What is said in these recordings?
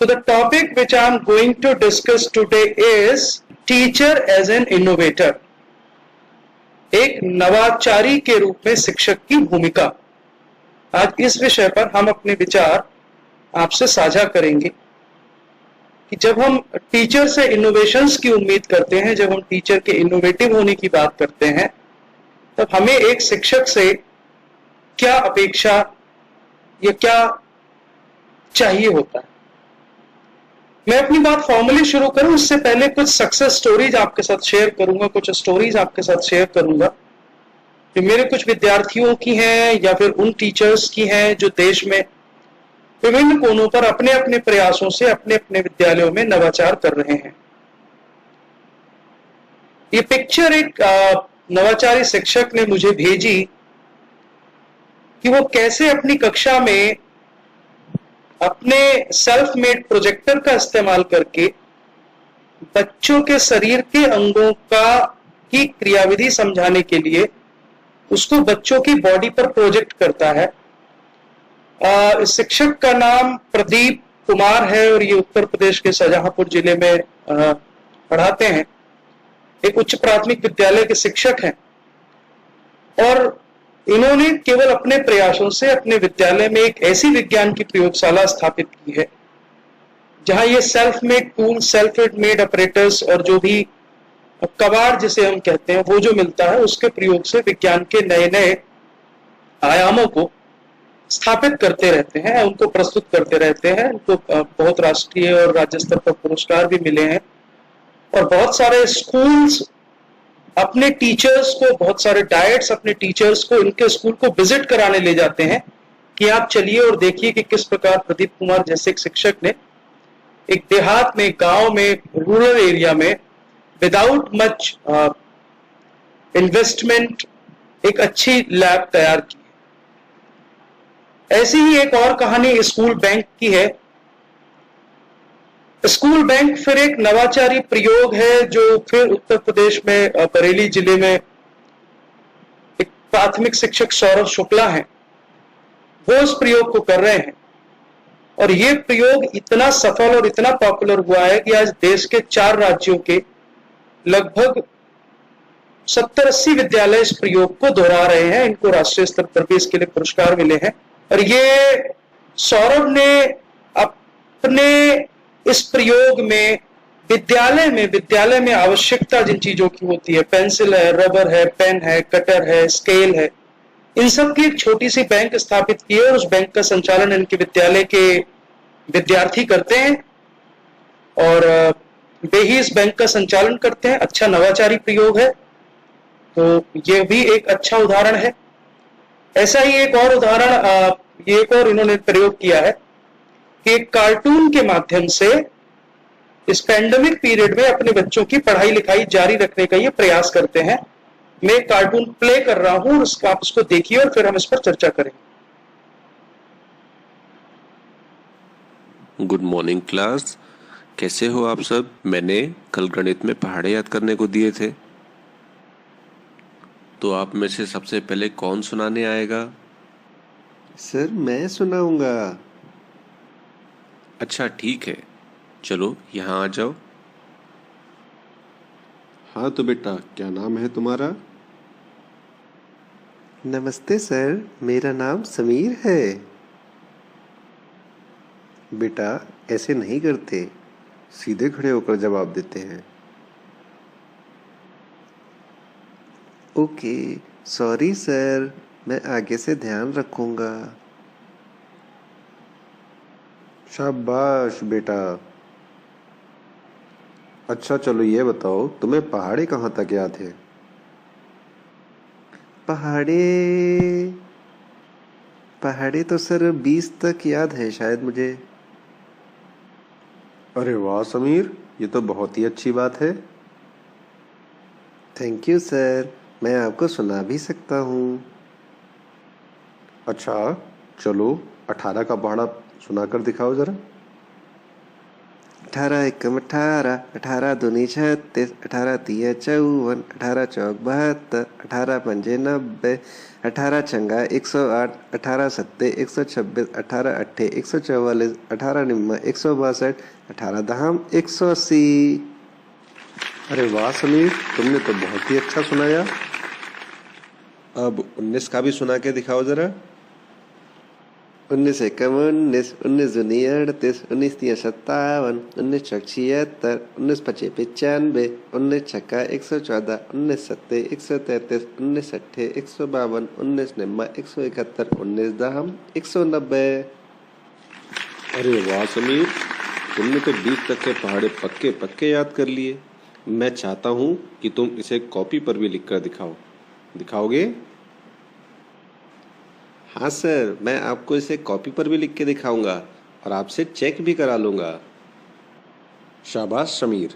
So the topic which I am going to discuss today is teacher as an innovator. एक नवाचारी के रूप में शिक्षक की भूमिका। आज इस विषय पर हम अपने विचार आपसे साझा करेंगे कि जब हम टीचर से इनोवेशंस की उम्मीद करते हैं, जब हम टीचर के इनोवेटिव होने की बात करते हैं, तब हमें एक शिक्षक से क्या अपेक्षा या क्या चाहिए होता है। मैं अपनी बात फॉर्मली शुरू करूं उससे पहले कुछ सक्सेस स्टोरीज आपके साथ शेयर करूंगा, कुछ स्टोरीज आपके साथ शेयर करूंगा जो मेरे कुछ विद्यार्थियों की हैं या फिर उन टीचर्स की हैं जो देश में विभिन्न कोनों पर अपने अपने प्रयासों से अपने अपने विद्यालयों में नवाचार कर रहे हैं। ये पिक्चर एक नवाचारी शिक्षक ने मुझे भेजी कि वो कैसे अपनी कक्षा में अपने सेल्फ मेड प्रोजेक्टर का इस्तेमाल करके बच्चों के शरीर के अंगों की क्रियाविधि समझाने के लिए उसको बच्चों की बॉडी पर प्रोजेक्ट करता है। इस शिक्षक का नाम प्रदीप कुमार है और ये उत्तर प्रदेश के शाहजहांपुर जिले में पढ़ाते हैं। एक उच्च प्राथमिक विद्यालय के शिक्षक हैं और इन्होंने केवल अपने प्रयासों से अपने विद्यालय में एक ऐसी विज्ञान की प्रयोगशाला स्थापित की है जहां ये self made tool, self made operators और जो भी कबाड़ जिसे हम कहते हैं वो जो मिलता है उसके प्रयोग से विज्ञान के नए नए आयामों को स्थापित करते रहते हैं, उनको प्रस्तुत करते रहते हैं। उनको बहुत राष्ट्रीय और राज्य स्तर पर पुरस्कार भी मिले हैं और बहुत सारे स्कूल्स अपने टीचर्स को, बहुत सारे डायट्स अपने टीचर्स को इनके स्कूल को विजिट कराने ले जाते हैं कि आप चलिए और देखिए कि किस प्रकार प्रदीप कुमार जैसे एक शिक्षक ने एक देहात में, गांव में, रूरल एरिया में विदाउट मच इन्वेस्टमेंट एक अच्छी लैब तैयार की। ऐसी ही एक और कहानी स्कूल बैंक की है। स्कूल बैंक फिर एक नवाचारी प्रयोग है जो फिर उत्तर प्रदेश में बरेली जिले में एक प्राथमिक शिक्षक सौरभ शुक्ला हैं, वो इस प्रयोग को कर रहे हैं और ये प्रयोग इतना सफल और इतना पॉपुलर हुआ है कि आज देश के 4 राज्यों के लगभग 70-80 विद्यालय इस प्रयोग को दोहरा रहे हैं। इनको राष्ट्रीय स्तर पर भी इसके लिए पुरस्कार मिले हैं और ये सौरभ ने अपने इस प्रयोग में विद्यालय में आवश्यकता जिन चीजों की होती है, पेंसिल है, रबर है, पेन है, कटर है, स्केल है, इन सब की एक छोटी सी बैंक स्थापित की है और उस बैंक का संचालन इनके विद्यालय के विद्यार्थी करते हैं और वे ही इस बैंक का संचालन करते हैं। अच्छा नवाचारी प्रयोग है, तो ये भी एक अच्छा उदाहरण है। ऐसा ही एक और उदाहरण, ये एक और इन्होंने प्रयोग किया है कि एक कार्टून के माध्यम से इस पैंडेमिक पीरियड में अपने बच्चों की पढ़ाई लिखाई जारी रखने का ये प्रयास करते हैं। मैं कार्टून प्ले कर रहा हूं, आप उसको देखिए और फिर हम इस पर चर्चा करेंगे। गुड मॉर्निंग क्लास, कैसे हो आप सब? मैंने कल गणित में पहाड़े याद करने को दिए थे, तो आप में से सबसे पहले कौन सुनाने आएगा? सर मैं सुनाऊंगा। अच्छा ठीक है, चलो यहाँ आ जाओ। हाँ तो बेटा, क्या नाम है तुम्हारा? नमस्ते सर, मेरा नाम समीर है। बेटा ऐसे नहीं करते, सीधे खड़े होकर जवाब देते हैं। ओके सॉरी सर, मैं आगे से ध्यान रखूंगा। शाबाश बेटा। अच्छा चलो ये बताओ, तुम्हें पहाड़े कहाँ तक याद है? पहाड़े तो सर 20 तक याद है शायद मुझे। अरे वाह समीर, ये तो बहुत ही अच्छी बात है। थैंक यू सर, मैं आपको सुना भी सकता हूँ। अच्छा चलो 18 का पहाड़ा सुनाकर दिखाओ जरा। 18 एकम 18, 18 दूनी 36, 18 तिया 54, 18 चौक 72, 18 पंजे 90, 18 छंगा 108, 18 सत्ते 126, 18 अट्ठे 144, 18 निम्मा 162, 18 दहाम 180। अरे वाह समीर, तुमने तो बहुत ही अच्छा सुनाया। अब 19 का भी सुना के दिखाओ जरा। 19 एकम 19, 19 दूनी 38, 19 तिया 57, 19 चौक 76, 19 पचे 95, 19 छक्का 114, 19 सत्ते 133, 19 अट्ठे 152, 19 निम्मा 171, 19 दहम 190। अरे वाह समीर, तुमने तो 20 तक के पहाड़े पक्के पक्के याद कर लिए। मैं चाहता हूँ कि तुम इसे कॉपी पर भी लिखकर दिखाओ। दिखाओगे? हाँ सर, मैं आपको इसे कॉपी पर भी लिख के दिखाऊंगा और आपसे चेक भी करा लूंगा। शाबाश समीर,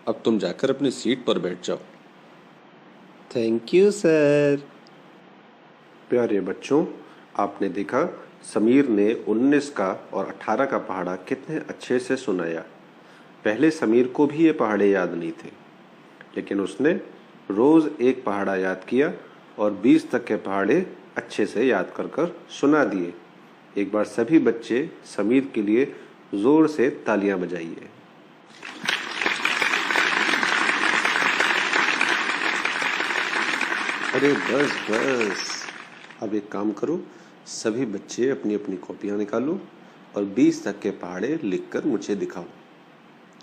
अब तुम जाकर अपनी सीट पर बैठ जाओ। Thank you sir. प्यारे बच्चों, आपने देखा समीर ने 19 का और 18 का पहाड़ा कितने अच्छे से सुनाया। पहले समीर को भी ये पहाड़े याद नहीं थे, लेकिन उसने रोज एक पहाड़ा याद किया और 20 तक के पहाड़े अच्छे से याद कर कर सुना दिए। एक बार सभी बच्चे समीर के लिए जोर से तालियां बजाइए। अरे बस बस, अब एक काम करो, सभी बच्चे अपनी अपनी कॉपियां निकालो और 20 तक के पहाड़े लिखकर मुझे दिखाओ।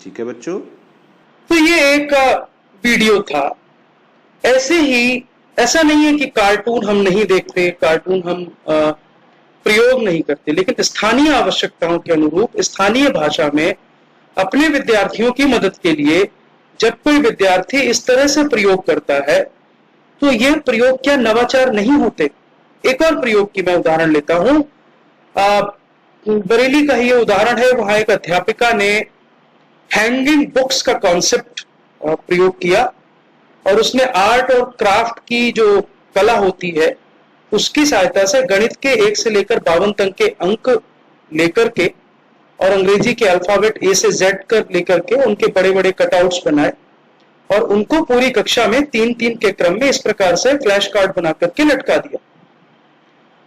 ठीक है बच्चों? तो ये एक वीडियो था। ऐसे ही, ऐसा नहीं है कि कार्टून हम नहीं देखते, कार्टून हम प्रयोग नहीं करते, लेकिन स्थानीय आवश्यकताओं के अनुरूप स्थानीय भाषा में अपने विद्यार्थियों की मदद के लिए जब कोई विद्यार्थी इस तरह से प्रयोग करता है तो ये प्रयोग क्या नवाचार नहीं होते? एक और प्रयोग की मैं उदाहरण लेता हूं। बरेली का ही ये उदाहरण है। वहां एक अध्यापिका ने हैंगिंग बुक्स का कॉन्सेप्ट प्रयोग किया और उसने आर्ट और क्राफ्ट की जो कला होती है उसकी सहायता से गणित के 1 से लेकर 52 तक के अंक लेकर के और अंग्रेजी के अल्फाबेट A से Z कर लेकर के उनके बड़े बड़े कटआउट्स बनाए और उनको पूरी कक्षा में 3-3 के क्रम में इस प्रकार से फ्लैश कार्ड बना करके लटका दिया।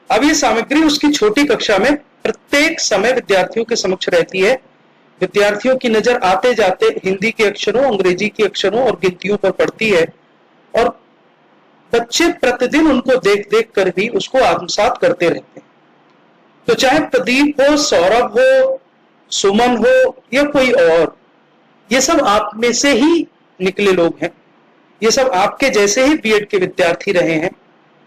अब ये सामग्री उसकी छोटी कक्षा में प्रत्येक समय विद्यार्थियों के समक्ष रहती है। विद्यार्थियों की नजर आते जाते हिंदी के अक्षरों, अंग्रेजी के अक्षरों और गिनतियों पर पड़ती है और बच्चे प्रतिदिन उनको देख देख कर भी उसको आत्मसात करते रहते हैं। तो चाहे प्रदीप हो, सौरभ हो, सुमन हो या कोई और, ये सब आप में से ही निकले लोग हैं। ये सब आपके जैसे ही बीएड के विद्यार्थी रहे हैं।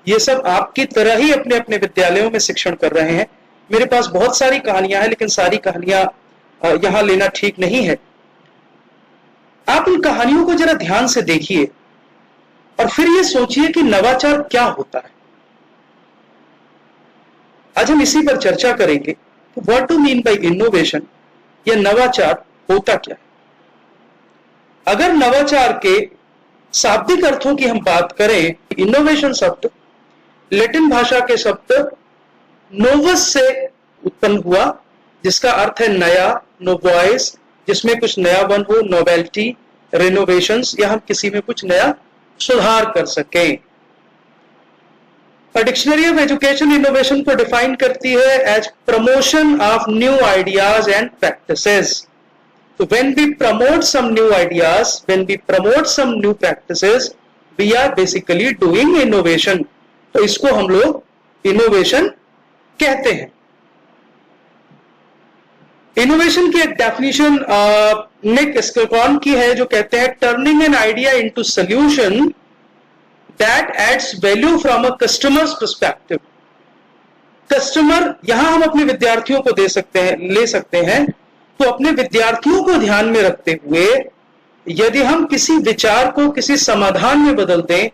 ये सब आपकी तरह ही अपने अपने विद्यालयों में शिक्षण कर रहे हैं। मेरे पास बहुत सारी कहानियां हैं, लेकिन सारी कहानियां यहां लेना ठीक नहीं है। आप इन कहानियों को जरा ध्यान से देखिए और फिर ये सोचिए कि नवाचार क्या होता है। आज हम इसी पर चर्चा करेंगे। तो what do mean by innovation, या नवाचार होता क्या है? अगर नवाचार के शाब्दिक अर्थों की हम बात करें, इनोवेशन शब्द लैटिन भाषा के शब्द नोवस से उत्पन्न हुआ, जिसका अर्थ है नया, नोवॉइस, जिसमें कुछ नयापन हो, नोवेल्टी, रेनोवेशंस, या हम किसी में कुछ नया सुधार कर सकें। डिक्शनरी ऑफ एजुकेशन इनोवेशन को डिफाइन करती है as promotion of new ideas and practices. So when we promote some new ideas, when we promote some new practices, we are basically doing innovation. तो इसको हम लोग innovation कहते हैं। Innovation की एक डेफिनेशन निक स्किलकॉन की है, जो कहते हैं turning an idea into solution that adds value from a customers perspective. Customer यहां हम अपने विद्यार्थियों को दे सकते हैं, ले सकते हैं। तो अपने विद्यार्थियों को ध्यान में रखते हुए यदि हम किसी विचार को किसी समाधान में बदल दें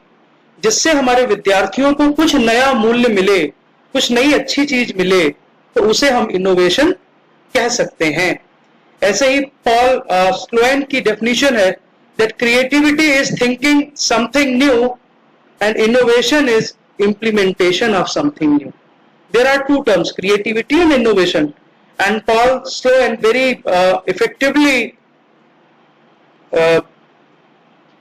जिससे हमारे विद्यार्थियों को कुछ नया मूल्य मिले, कुछ नई अच्छी चीज मिले, तो उसे हम इनोवेशन कह सकते हैं। ऐसे ही पॉल स्लोएन की डेफिनेशन है that creativity is thinking something new and innovation is implementation of something new. There are two terms, creativity and innovation, and Paul Sloan very effectively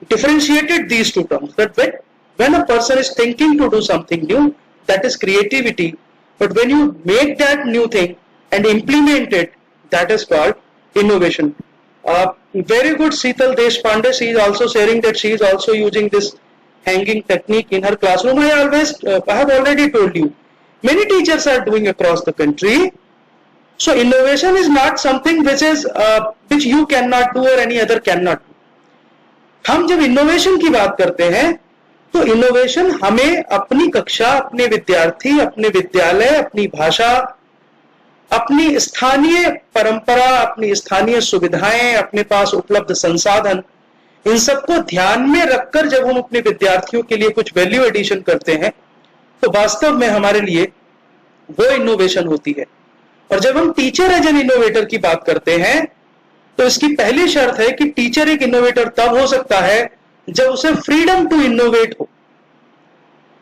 differentiated these two terms, that when a person is thinking to do something new, that is creativity, but when you make that new thing and implement it, that is called innovation. Very good Sheetal Deshpande, she is also sharing that she is also using this hanging technique in her classroom. I have already told you, many teachers are doing across the country. So innovation is not something which you cannot do or any other cannot do. हम जब innovation की बात करते हैं तो innovation हमें अपनी कक्षा, अपने विद्यार्थी, अपने विद्यालय, अपनी भाषा, अपनी स्थानीय परंपरा, अपनी स्थानीय सुविधाएं, अपने पास उपलब्ध संसाधन, इन सबको ध्यान में रखकर जब हम अपने विद्यार्थियों के लिए कुछ वैल्यू एडिशन करते हैं तो वास्तव में हमारे लिए वो इनोवेशन होती है। और जब हम टीचर एज एन इनोवेटर की बात करते हैं तो इसकी पहली शर्त है कि टीचर एक इनोवेटर तब हो सकता है जब उसे फ्रीडम टू इनोवेट हो,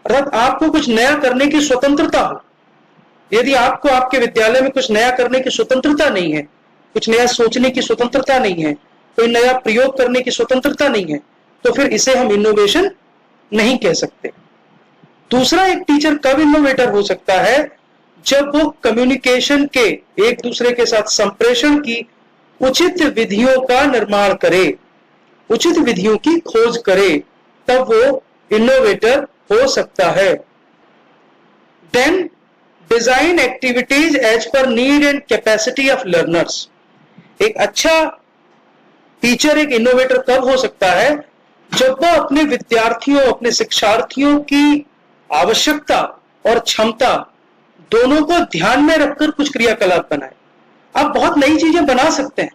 अर्थात आपको कुछ नया करने की स्वतंत्रता हो। यदि आपको आपके विद्यालय में कुछ नया करने की स्वतंत्रता नहीं है, कुछ नया सोचने की स्वतंत्रता नहीं है, कोई नया प्रयोग करने की स्वतंत्रता नहीं है, तो फिर इसे हम इनोवेशन नहीं कह सकते। दूसरा, एक टीचर कब इनोवेटर हो सकता है जब वो कम्युनिकेशन के, एक दूसरे के साथ संप्रेषण की उचित विधियों का निर्माण करे, उचित विधियों की खोज करे, तब वो इनोवेटर हो सकता है। Then design activities as per need and capacity of learners. एक अच्छा टीचर, एक इनोवेटर कब हो सकता है जब वो अपने विद्यार्थियों, अपने शिक्षार्थियों की आवश्यकता और क्षमता दोनों को ध्यान में रखकर कुछ क्रियाकलाप बनाए। आप बहुत नई चीजें बना सकते हैं,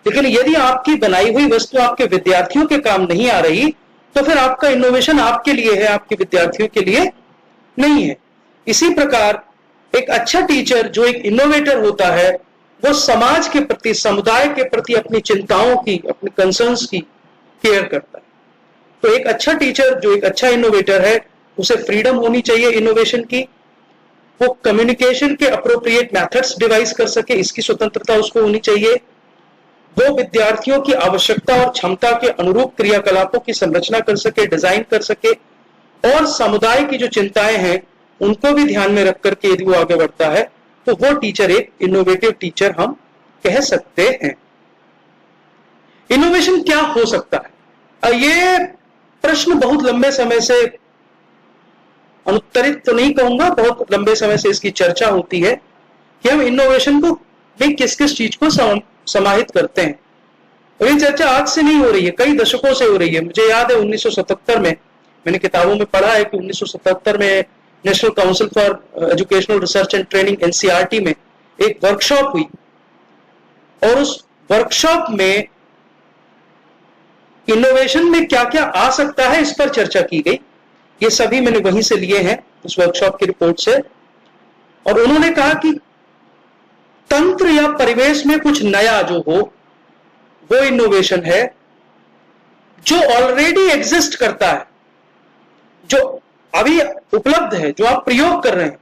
लेकिन यदि आपकी बनाई हुई वस्तु आपके विद्यार्थियों के काम नहीं आ रही तो फिर आपका इनोवेशन आपके लिए है, आपके विद्यार्थियों के लिए नहीं है। इसी प्रकार एक अच्छा टीचर जो एक इनोवेटर होता है वो समाज के प्रति, समुदाय के प्रति अपनी चिंताओं की, अपने कंसर्न्स की केयर करता है। तो एक अच्छा टीचर जो एक अच्छा इनोवेटर है उसे फ्रीडम होनी चाहिए इनोवेशन की, वो कम्युनिकेशन के अप्रोप्रिएट मेथड्स डिवाइस कर सके, इसकी स्वतंत्रता उसको होनी चाहिए, वो विद्यार्थियों की आवश्यकता और क्षमता के अनुरूप क्रियाकलापों की संरचना कर सके, डिजाइन कर सके, और समुदाय की जो चिंताएं हैं उनको भी ध्यान में रख करके यदि वो आगे बढ़ता है तो वो टीचर एक इनोवेटिव टीचर हम कह सकते हैं। इनोवेशन क्या हो सकता है? ये प्रश्न बहुत लंबे समय से अनुत्तरित तो नहीं कहूंगा, बहुत लंबे समय से इसकी चर्चा होती है कि हम इनोवेशन को में किस किस चीज को समाहित करते हैं। और ये चर्चा आज से नहीं हो रही है, कई दशकों से हो रही है। मुझे याद है 1977 में मैंने किताबों में पढ़ा है कि 1977 में national council for educational research and training NCERT में एक वर्कशॉप हुई और उस वर्कशॉप में इनोवेशन में क्या क्या आ सकता है इस पर चर्चा की गई। ये सभी मैंने वहीं से लिए हैं, उस वर्कशॉप की रिपोर्ट से। और उन्होंने कहा कि तंत्र या परिवेश में कुछ नया जो हो वो इनोवेशन है। जो ऑलरेडी एग्जिस्ट करता है, जो अभी उपलब्ध है, जो आप प्रयोग कर रहे हैं,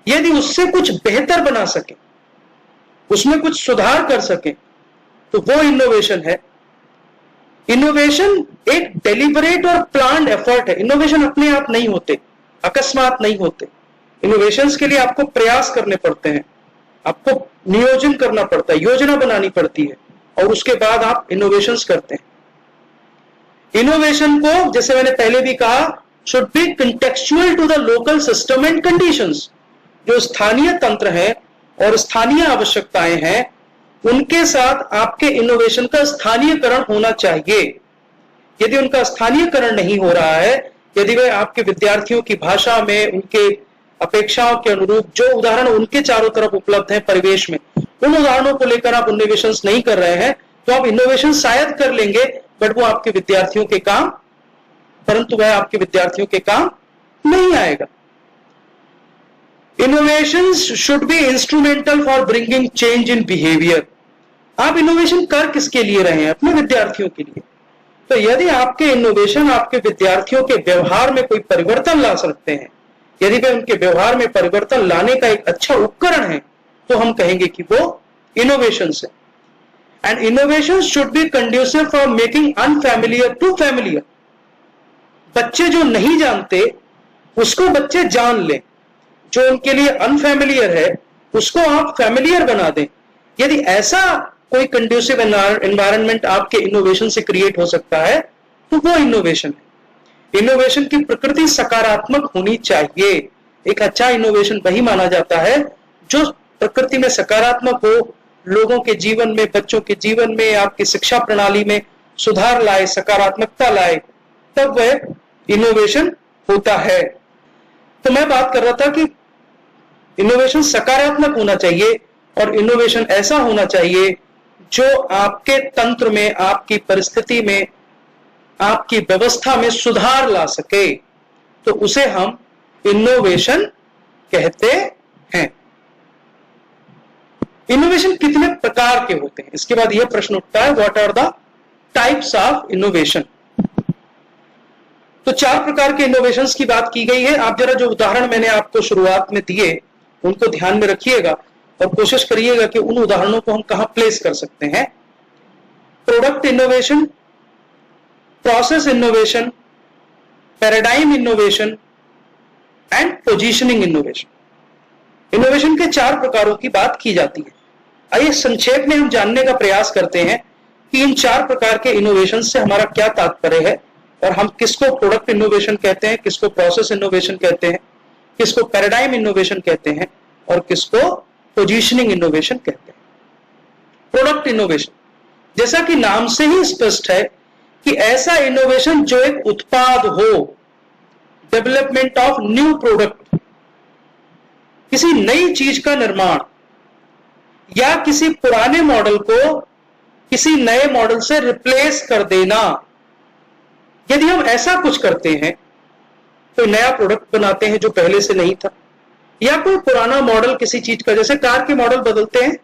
यदि उससे कुछ बेहतर बना सके, उसमें कुछ सुधार कर सके, तो वो इनोवेशन है। इनोवेशन एक डेलिबरेट और प्लान्ड एफर्ट है। इनोवेशन अपने आप नहीं होते, अकस्मात नहीं होते। इनोवेशंस के लिए आपको प्रयास करने पड़ते हैं, आपको नियोजन करना पड़ता है, योजना बनानी पड़ती है, और उसके बाद आप इनोवेशंस करते हैं। इनोवेशन को, जैसे मैंने पहले भी कहा, should be contextual to the local system and conditions. जो स्थानीय तंत्र है और स्थानीय आवश्यकताएं हैं उनके साथ आपके इनोवेशन का स्थानीयकरण होना चाहिए। यदि उनका स्थानीयकरण नहीं हो रहा है, यदि वे आपके विद्यार्थियों की भाषा में, उनके अपेक्षाओं के अनुरूप जो उदाहरण उनके चारों तरफ उपलब्ध हैं परिवेश में, उन उदाहरणों को लेकर आप इनोवेशन नहीं कर रहे हैं, तो आप इनोवेशन शायद कर लेंगे, बट वो आपके विद्यार्थियों के काम, परंतु वह आपके विद्यार्थियों के काम नहीं आएगा। Innovations should be instrumental for bringing change in behavior. आप इनोवेशन कर किसके लिए रहे हैं? अपने विद्यार्थियों के लिए। तो यदि आपके इनोवेशन आपके विद्यार्थियों के व्यवहार में कोई परिवर्तन ला सकते हैं, यदि वे उनके व्यवहार में परिवर्तन लाने का एक अच्छा उपकरण है, तो हम कहेंगे कि वो इनोवेशन है। And innovation should be conducive for making unfamiliar to familiar. बच्चे जो नहीं जानते उसको बच्चे जान लें, जो उनके लिए अनफैमिलियर है उसको आप फैमिलियर बना दें। यदि ऐसा कोई कंड्यूसिव एनवायरनमेंट आपके इनोवेशन से क्रिएट हो सकता है तो वो इनोवेशन है। इनोवेशन की प्रकृति सकारात्मक होनी चाहिए। एक अच्छा इनोवेशन वही माना जाता है जो प्रकृति में सकारात्मक हो, लोगों के जीवन में, बच्चों के जीवन में, आपकी शिक्षा प्रणाली में सुधार लाए, सकारात्मकता लाए, तब वह इनोवेशन होता है। तो मैं बात कर रहा था कि इनोवेशन सकारात्मक होना चाहिए और इनोवेशन ऐसा होना चाहिए जो आपके तंत्र में, आपकी परिस्थिति में, आपकी व्यवस्था में सुधार ला सके, तो उसे हम इनोवेशन कहते हैं। इनोवेशन कितने प्रकार के होते हैं, इसके बाद यह प्रश्न उठता है, what are the types of innovation. तो 4 प्रकार के इनोवेशंस की बात की गई है। आप जरा जो उदाहरण मैंने आपको शुरुआत में दिए उनको ध्यान में रखिएगा और कोशिश करिएगा कि उन उदाहरणों को हम कहां प्लेस कर सकते हैं। Product innovation, process innovation, paradigm innovation and positioning innovation. Innovation के 4 प्रकारों की बात की जाती है। आइए संक्षेप में हम जानने का प्रयास करते हैं कि इन 4 प्रकार के इनोवेशन से हमारा क्या तात्पर्य है और हम किसको प्रोडक्ट इनोवेशन कहते हैं, किसको प्रोसेस इनोवेशन कहते हैं, किसको पैराडाइम इनोवेशन कहते हैं और किसको पोजीशनिंग इनोवेशन कहते हैं। प्रोडक्ट इनोवेशन, जैसा कि नाम से ही स्पष्ट है कि ऐसा इनोवेशन जो एक उत्पाद हो, डेवलपमेंट ऑफ न्यू प्रोडक्ट, किसी नई चीज का निर्माण या किसी पुराने मॉडल को किसी नए मॉडल से रिप्लेस कर देना। यदि हम ऐसा कुछ करते हैं, कोई नया प्रोडक्ट बनाते हैं जो पहले से नहीं था, या कोई पुराना मॉडल किसी चीज का, जैसे कार के मॉडल बदलते हैं,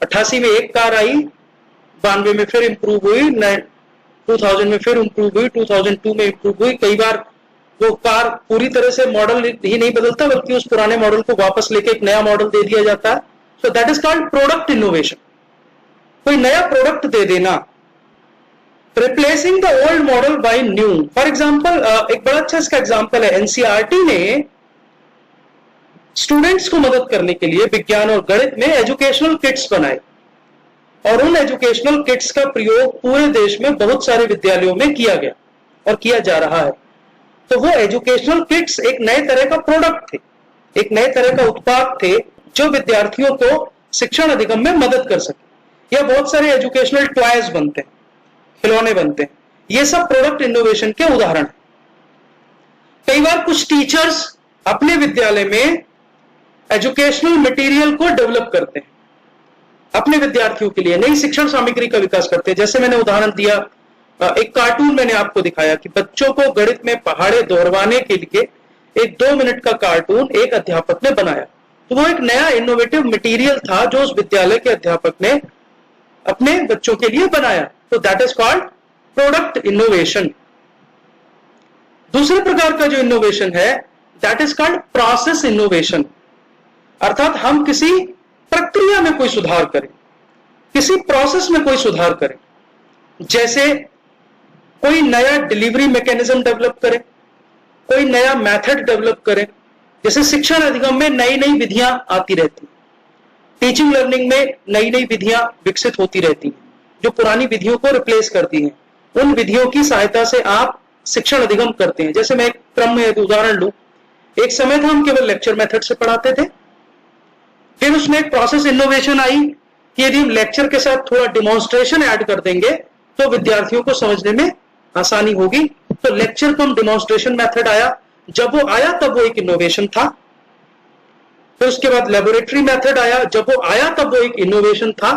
88 में एक कार आई, 92 में फिर इंप्रूव हुई, 2000 में फिर इंप्रूव हुई, 2002 में इंप्रूव हुई। कई बार वो कार पूरी तरह से मॉडल ही नहीं बदलता बल्कि उस पुराने मॉडल को वापस लेके एक नया मॉडल दे दिया जाता है। So that is called product innovation. कोई नया प्रोडक्ट दे देना, replacing the old model by new. For example, एक बड़ा अच्छा इसका एग्जाम्पल है, एनसीईआरटी ने स्टूडेंट्स को मदद करने के लिए विज्ञान और गणित में एजुकेशनल किट्स बनाए और उन एजुकेशनल किट्स का प्रयोग पूरे देश में बहुत सारे विद्यालयों में किया गया और किया जा रहा है। तो वो एजुकेशनल किट्स एक नए तरह का प्रोडक्ट थे, एक नए तरह का उत्पाद थे जो विद्यार्थियों को शिक्षण अधिगम में मदद कर सके। या बहुत सारे एजुकेशनल टॉयज बनते हैं, खिलौने बनते हैं, ये सब प्रोडक्ट इनोवेशन के उदाहरण हैं। कई बार कुछ टीचर्स अपने विद्यालय में एजुकेशनल मटेरियल को डेवलप करते हैं, अपने विद्यार्थियों के लिए नई शिक्षण सामग्री का विकास करते हैं। जैसे मैंने उदाहरण दिया, एक कार्टून मैंने आपको दिखाया कि बच्चों को गणित में पहाड़े दोहरवाने के लिए एक 2 मिनट का कार्टून एक अध्यापक ने बनाया। तो वो एक नया इनोवेटिव मटेरियल था जो उस विद्यालय के अध्यापक ने अपने बच्चों के लिए बनाया। तो that is called product innovation. दूसरे प्रकार का जो इनोवेशन है that is called process innovation, अर्थात हम किसी प्रक्रिया में कोई सुधार करें, किसी प्रोसेस में कोई सुधार करें। जैसे कोई नया डिलीवरी मैकेनिज्म डेवलप करें, कोई नया मेथड डेवलप करें। जैसे शिक्षण अधिगम में नई नई विधियां आती रहती, टीचिंग लर्निंग में नई नई विधियां विकसित होती रहती हैं जो पुरानी विधियों को रिप्लेस करती हैं। उन विधियों की सहायता से आप शिक्षण अधिगम करते हैं। जैसे मैं एक क्रम में एक उदाहरण लूं, एक समय था हम केवल लेक्चर मेथड से पढ़ाते थे, फिर उसमें एक प्रोसेस इनोवेशन आई कि यदि हम लेक्चर के साथ थोड़ा डिमॉन्स्ट्रेशन ऐड कर देंगे तो विद्यार्थियों को समझने में आसानी होगी। तो लेक्चर कम डिमॉन्स्ट्रेशन मेथड आया, जब वो आया तब वो एक इनोवेशन था। फिर उसके बाद लेबोरेटरी मेथड आया, जब वो आया तब वो एक इनोवेशन था।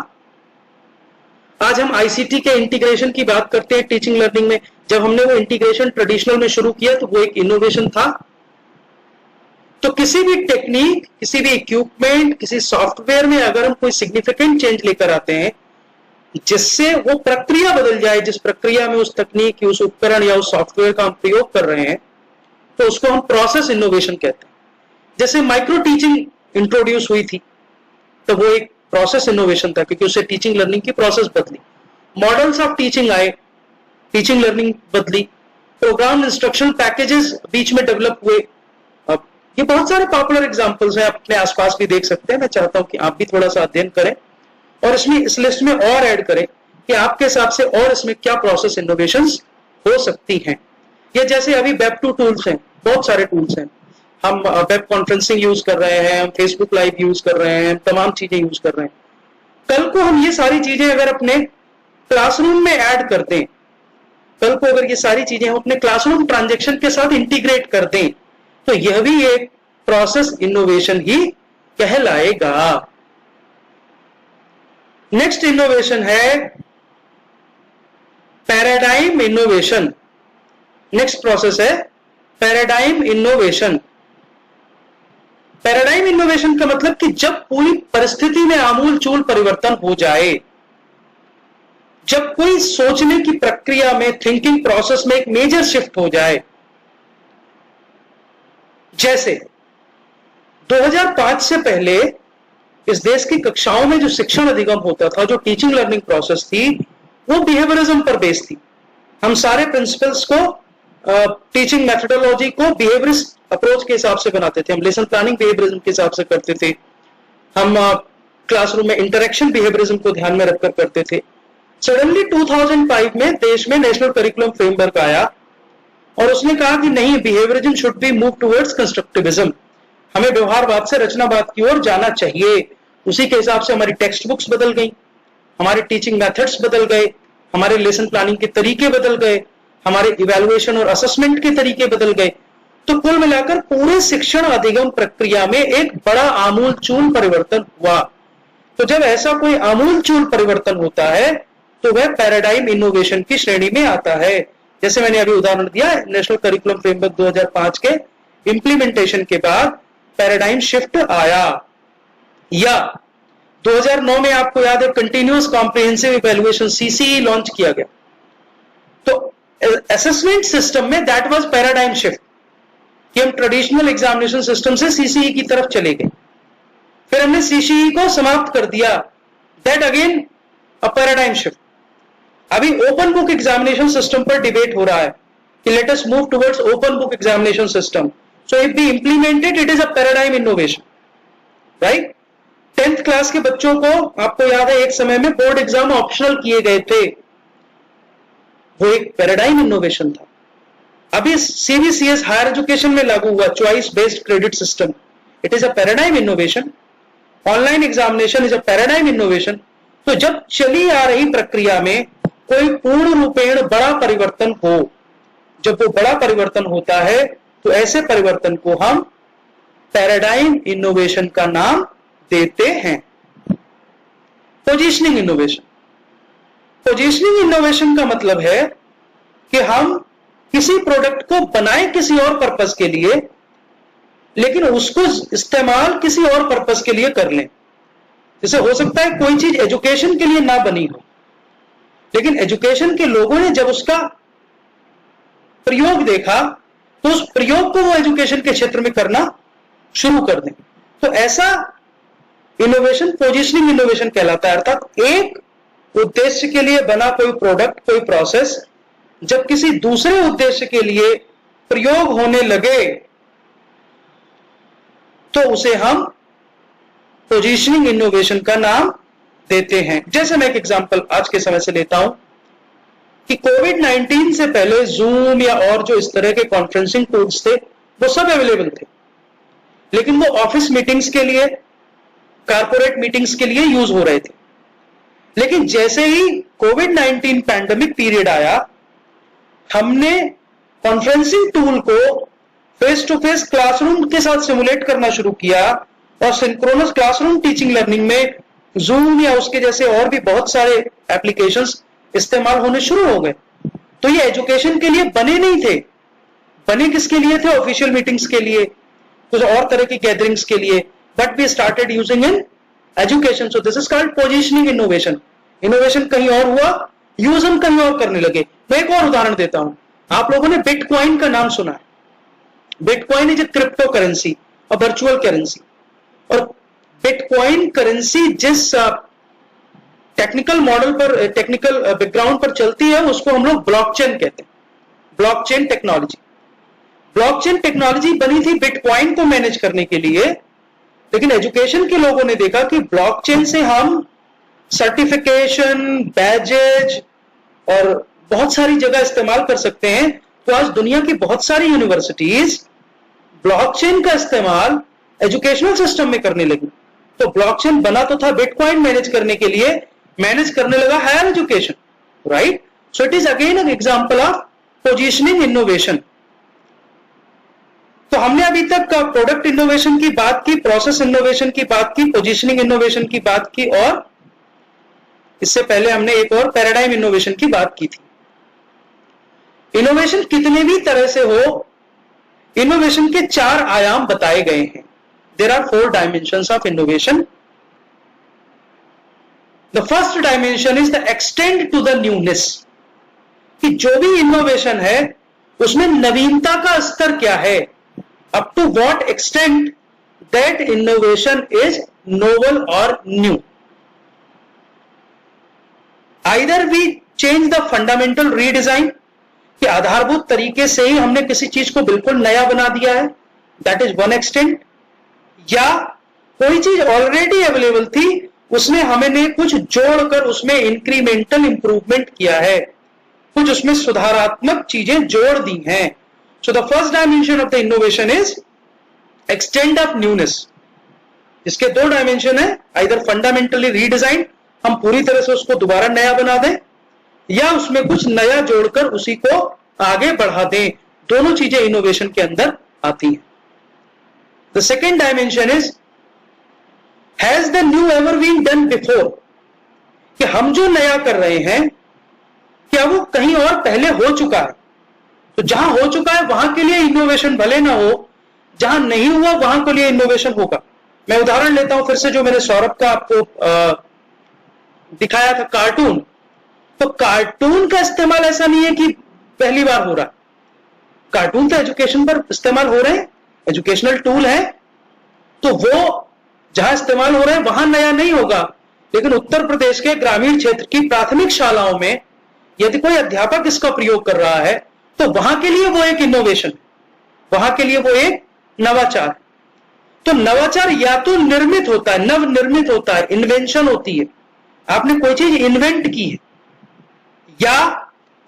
आज हम आईसीटी के इंटीग्रेशन की बात करते हैं टीचिंग लर्निंग में, जब हमने वो इंटीग्रेशन ट्रेडिशनल में शुरू किया तो वो एक इनोवेशन था। तो किसी भी टेक्निक, किसी भी इक्विपमेंट, किसी सॉफ्टवेयर में अगर हम कोई सिग्निफिकेंट चेंज लेकर आते हैं जिससे वो प्रक्रिया बदल जाए, जिस प्रक्रिया में उस तकनीक, उस उपकरण या उस सॉफ्टवेयर का हम प्रयोग कर रहे हैं, तो उसको हम प्रोसेस इनोवेशन कहते हैं। जैसे माइक्रो टीचिंग इंट्रोड्यूस हुई थी तो वो एक प्रोसेस इनोवेशन था, क्योंकि उससे टीचिंग लर्निंग की प्रोसेस बदली, मॉडल्स ऑफ टीचिंग आए, टीचिंग लर्निंग बदली, प्रोग्राम इंस्ट्रक्शन पैकेजेस बीच में डेवलप हुए। अब ये बहुत सारे पॉपुलर एग्जांपल्स हैं, आप अपने आसपास भी देख सकते हैं। मैं चाहता हूं कि आप भी थोड़ा सा अध्ययन करें और इसमें इस लिस्ट में और ऐड करें कि आपके हिसाब से और इसमें क्या प्रोसेस इनोवेशंस हो सकती हैं। ये जैसे अभी वेब 2 टूल्स हैं, बहुत सारे टूल्स हैं, हम वेब कॉन्फ्रेंसिंग यूज कर रहे हैं, हम फेसबुक लाइव यूज कर रहे हैं, तमाम चीजें यूज कर रहे हैं। कल को हम ये सारी चीजें अगर अपने क्लासरूम में ऐड कर दें, कल को अगर ये सारी चीजें हम अपने क्लासरूम ट्रांजैक्शन के साथ इंटीग्रेट कर दें, तो यह भी एक प्रोसेस इनोवेशन ही कहलाएगा। नेक्स्ट इनोवेशन है पैराडाइम इनोवेशन। नेक्स्ट प्रोसेस है पैराडाइम इनोवेशन। पैराडाइम इनोवेशन का मतलब कि जब पूरी परिस्थिति में आमूलचूल परिवर्तन हो जाए, जब कोई सोचने की प्रक्रिया में, थिंकिंग प्रोसेस में एक मेजर शिफ्ट हो जाए। जैसे 2005 से पहले इस देश की कक्षाओं में जो शिक्षण अधिगम होता था, जो टीचिंग लर्निंग प्रोसेस थी, वो बिहेवियरिज्म पर बेस्ड थी। हम सारे प्रिंसिपल्स को, टीचिंग मेथोडोलॉजी को बिहेवियरिस्ट अप्रोच के हिसाब से बनाते थे। हम लेसन प्लानिंग बिहेवियरिज्म के हिसाब से करते थे। हम क्लासरूम में इंटरेक्शन बिहेवियरिज्म को ध्यान में रखकर करते थे। सडनली 2005 में देश में नेशनल करिकुलम फ्रेमवर्क आया और उसने कहा कि नहीं, behaviourism should be move towards constructivism. हमें व्यवहारवाद से रचनावाद की ओर जाना चाहिए। उसी के हिसाब से हमारी टेक्स्ट बुक्स बदल गई, हमारे टीचिंग मेथड्स बदल गए, हमारे लेसन प्लानिंग के तरीके बदल गए, हमारे इवैल्यूएशन और असेसमेंट के तरीके बदल गए। तो कुल मिलाकर पूरे शिक्षण अधिगम प्रक्रिया में एक बड़ा आमूलचूल परिवर्तन हुआ। तो जब ऐसा कोई आमूलचूल परिवर्तन होता है तो वह पैराडाइम इनोवेशन की श्रेणी में आता है। जैसे मैंने अभी उदाहरण दिया, नेशनल करिकुलम फ्रेमवर्क 2005 के इंप्लीमेंटेशन के बाद पैराडाइम शिफ्ट आया। या 2009 में आपको याद है continuous comprehensive evaluation CCE launch किया गया। तो असेसमेंट सिस्टम में दैट वाज पैराडाइम शिफ्ट कि हम ट्रेडिशनल एग्जामिनेशन सिस्टम से सीसीई की तरफ चले गए। फिर हमने सीसीई को समाप्त कर दिया, that again a paradigm shift. अभी ओपन बुक एग्जामिनेशन सिस्टम पर डिबेट हो रहा है कि let us move towards open book examination system. So if we implemented, it is a paradigm innovation, right. 10th class के बच्चों को, आपको याद है, एक समय में बोर्ड एग्जाम ऑप्शनल किए गए थे, वो एक पैराडाइम इनोवेशन था। अभी सीबीसीएस हायर एजुकेशन में लागू हुआ choice based credit system, it is a paradigm innovation. Online examination is a paradigm innovation. तो जब चली आ रही प्रक्रिया में कोई पूर्ण रूपेण बड़ा परिवर्तन हो, जब वो बड़ा परिवर्तन होता है, तो ऐसे परिवर्तन को हम पैराडाइम इनोवेशन का नाम देते हैं। Positioning innovation. पोजीशनिंग इनोवेशन का मतलब है कि हम किसी प्रोडक्ट को बनाए किसी और पर्पस के लिए, लेकिन उसको इस्तेमाल किसी और पर्पस के लिए कर लें। जैसे हो सकता है कोई चीज एजुकेशन के लिए ना बनी हो, लेकिन एजुकेशन के लोगों ने जब उसका प्रयोग देखा तो उस प्रयोग को वो एजुकेशन के क्षेत्र में करना शुरू कर दें। तो ऐसा इनोवेशन पोजीशनिंग इनोवेशन कहलाता है। अर्थात एक उद्देश्य के लिए बना कोई प्रोडक्ट, कोई प्रोसेस जब किसी दूसरे उद्देश्य के लिए प्रयोग होने लगे तो उसे हम पोजीशनिंग इनोवेशन का नाम देते हैं। जैसे मैं एक एग्जांपल आज के समय से लेता हूं कि कोविड-19 से पहले जूम या और जो इस तरह के कॉन्फ्रेंसिंग टूल्स थे वो सब अवेलेबल थे, लेकिन वो ऑफिस मीटिंग्स के लिए, कारपोरेट मीटिंग्स के लिए यूज हो रहे थे। लेकिन जैसे ही कोविड-19 पैंडेमिक पीरियड आया, हमने कॉन्फ्रेंसिंग टूल को फेस टू फेस क्लासरूम के साथ सिमुलेट करना शुरू किया और सिंक्रोनस क्लासरूम टीचिंग लर्निंग में जूम या उसके जैसे और भी बहुत सारे एप्लीकेशंस इस्तेमाल होने शुरू हो गए। तो ये एजुकेशन के लिए बने नहीं थे, बने किसके लिए थे? ऑफिशियल मीटिंग्स के लिए, कुछ और तरह की गैदरिंग्स के लिए, but we started using in education. So this is called positioning innovation. Innovation कहीं और हुआ, यूज हम कहीं और करने लगे। मैं एक और उदाहरण देता हूं। आप लोगों ने बिटकॉइन का नाम सुना है। Bitcoin is a crypto currency, a virtual currency. और बिटकॉइन करेंसी जिस टेक्निकल मॉडल पर, टेक्निकल बैकग्राउंड पर चलती है, उसको हम लोग ब्लॉकचेन कहते हैं, ब्लॉकचेन टेक्नोलॉजी। ब्लॉकचेन टेक्नोलॉजी बनी थी बिटकॉइन को मैनेज करने के लिए, लेकिन एजुकेशन के लोगों ने देखा कि ब्लॉकचेन से हम सर्टिफिकेशन, बैजेज और बहुत सारी जगह इस्तेमाल कर सकते हैं। तो आज दुनिया की बहुत सारी यूनिवर्सिटीज ब्लॉकचेन का इस्तेमाल एजुकेशनल सिस्टम में करने लगी। तो ब्लॉकचेन बना तो था बिटकॉइन मैनेज करने के लिए, मैनेज करने लगा higher education, right? So it is again an example of positioning innovation. तो हमने अभी तक प्रोडक्ट इनोवेशन की बात की, प्रोसेस इनोवेशन की बात की, पोजीशनिंग इनोवेशन की बात की, और इससे पहले हमने एक और पैराडाइम इनोवेशन की बात की थी। इनोवेशन कितने भी तरह से हो, इनोवेशन के 4 आयाम बताए गए हैं। There are 4 dimensions of innovation. The first dimension is the extent to the newness, कि जो भी इनोवेशन है उसमें नवीनता का स्तर क्या है, up to what extent that innovation is novel और new. Either we change the fundamental redesign, कि आधारभूत तरीके से ही हमने किसी चीज को बिल्कुल नया बना दिया है, दैट इज वन एक्सटेंट, या कोई चीज ऑलरेडी अवेलेबल थी, उसमें हमने कुछ जोड़कर उसमें इंक्रीमेंटल इंप्रूवमेंट किया है, कुछ उसमें सुधारात्मक चीजें जोड़ दी हैं। So the first dimension of the innovation is extend of newness, जिसके 2 डायमेंशन है, आइदर फंडामेंटली रीडिजाइन, हम पूरी तरह से उसको दोबारा नया बना दें, या उसमें कुछ नया जोड़कर उसी को आगे बढ़ा दें। दोनों चीजें इनोवेशन के अंदर आती हैं। The second dimension is has the new ever been done before, कि हम जो नया कर रहे हैं क्या वो कहीं और पहले हो चुका है। तो जहां हो चुका है वहां के लिए इनोवेशन भले ना हो, जहां नहीं हुआ वहां के लिए इनोवेशन होगा। मैं उदाहरण लेता हूं फिर से, जो मैंने सौरभ का आपको दिखाया था कार्टून। तो कार्टून का इस्तेमाल ऐसा नहीं है कि पहली बार हो रहा है, कार्टून तो एजुकेशन पर इस्तेमाल हो रहे हैं, एजुकेशनल टूल है, तो वो जहां इस्तेमाल हो रहे हैं वहां नया नहीं होगा। लेकिन उत्तर प्रदेश के ग्रामीण क्षेत्र की प्राथमिक शालाओं में यदि कोई अध्यापक इसका प्रयोग कर रहा है तो वहां के लिए वो एक इनोवेशन, वहां के लिए वो एक नवाचार। तो नवाचार या तो निर्मित होता है, नव निर्मित होता है, इन्वेंशन होती है, आपने कोई चीज इन्वेंट की है, या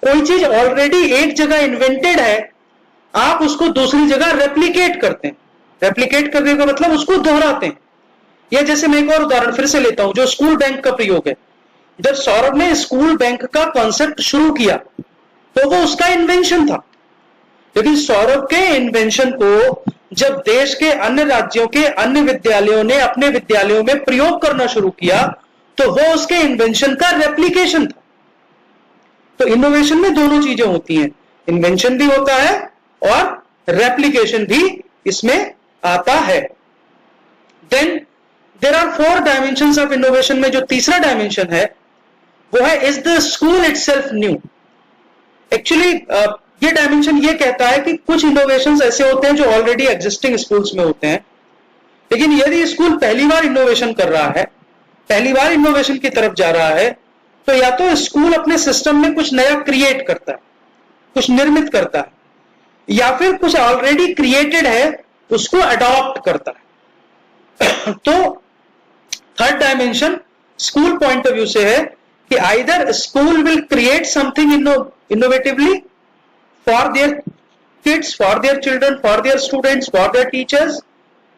कोई चीज ऑलरेडी एक जगह इन्वेंटेड है, आप उसको दूसरी जगह रेप्लिकेट करते हैं। रेप्लिकेट करने का मतलब उसको दोहराते हैं। या जैसे मैं एक और उदाहरण फिर से लेता हूं, जो स्कूल बैंक का प्रयोग है। जब सौरभ ने स्कूल बैंक का कॉन्सेप्ट शुरू किया तो वो उसका इन्वेंशन था, लेकिन सौरभ के इन्वेंशन को जब देश के अन्य राज्यों के अन्य विद्यालयों ने अपने विद्यालयों में प्रयोग करना शुरू किया तो वो उसके इन्वेंशन का रेप्लिकेशन था। तो इनोवेशन में दोनों चीजें होती हैं, इन्वेंशन भी होता है और रेप्लिकेशन भी इसमें आता है। Then there are 4 dimensions of innovation में जो तीसरा डायमेंशन है वो है is the school itself new. Actually ये डायमेंशन ये कहता है कि कुछ इनोवेशंस ऐसे होते हैं जो ऑलरेडी एग्जिस्टिंग स्कूल्स में होते हैं, लेकिन यदि स्कूल पहली बार इनोवेशन कर रहा है, पहली बार इनोवेशन की तरफ जा रहा है, तो या तो स्कूल अपने सिस्टम में कुछ नया क्रिएट करता है, कुछ निर्मित करता है, या फिर कुछ ऑलरेडी क्रिएटेड है उसको अडॉप्ट करता है। तो third dimension school point of view से है कि either school will create something innovatively for their kids, for their children, for their students, for their teachers,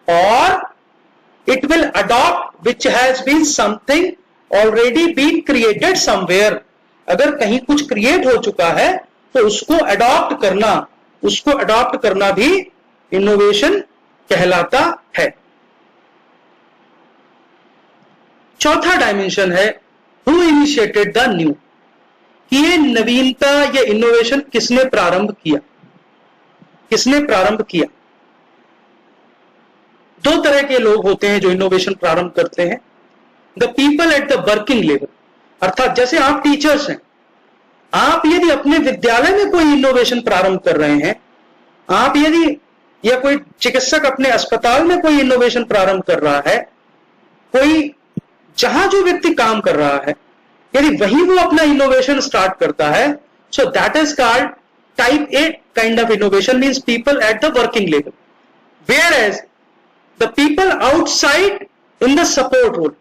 और it will adopt which has been something already been created somewhere. अगर कहीं कुछ create हो चुका है तो उसको अडॉप्ट करना भी इनोवेशन कहलाता है। चौथा डायमेंशन है हु इनिशिएटेड द न्यू, कि ये नवीनता या इनोवेशन किसने प्रारंभ किया, किसने प्रारंभ किया। 2 तरह के लोग होते हैं जो इनोवेशन प्रारंभ करते हैं, the people at the working level, अर्थात जैसे आप टीचर्स हैं, आप यदि अपने विद्यालय में कोई इनोवेशन प्रारंभ कर रहे हैं, आप यदि या कोई चिकित्सक अपने अस्पताल में कोई इनोवेशन प्रारंभ कर रहा है, कोई जहां जो व्यक्ति काम कर रहा है यदि वही वो अपना इनोवेशन स्टार्ट करता है, so that is called type A kind of innovation, means people at the working level, whereas the people outside in the support role.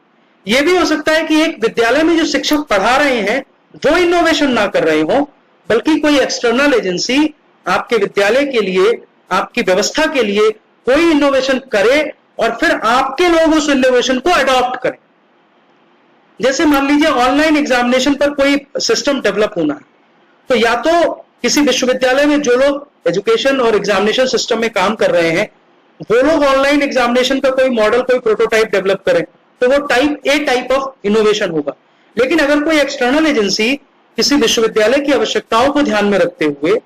यह भी हो सकता है कि एक विद्यालय में जो शिक्षक पढ़ा रहे हैं वो इनोवेशन ना कर रहे हो, बल्कि कोई एक्सटर्नल एजेंसी आपके विद्यालय के लिए, आपकी व्यवस्था के लिए कोई इनोवेशन करे और फिर आपके लोग उस इनोवेशन को अडॉप्ट करें। जैसे मान लीजिए ऑनलाइन एग्जामिनेशन पर कोई सिस्टम डेवलप होना है, तो या तो किसी विश्वविद्यालय में जो लोग एजुकेशन और एग्जामिनेशन सिस्टम में काम कर रहे हैं वो लोग ऑनलाइन एग्जामिनेशन का कोई मॉडल, कोई प्रोटोटाइप डेवलप करें, तो वो type A type of innovation होगा। लेकिन अगर कोई एक्सटर्नल एजेंसी किसी विश्वविद्यालय की आवश्यकताओं को ध्यान में रखते हुए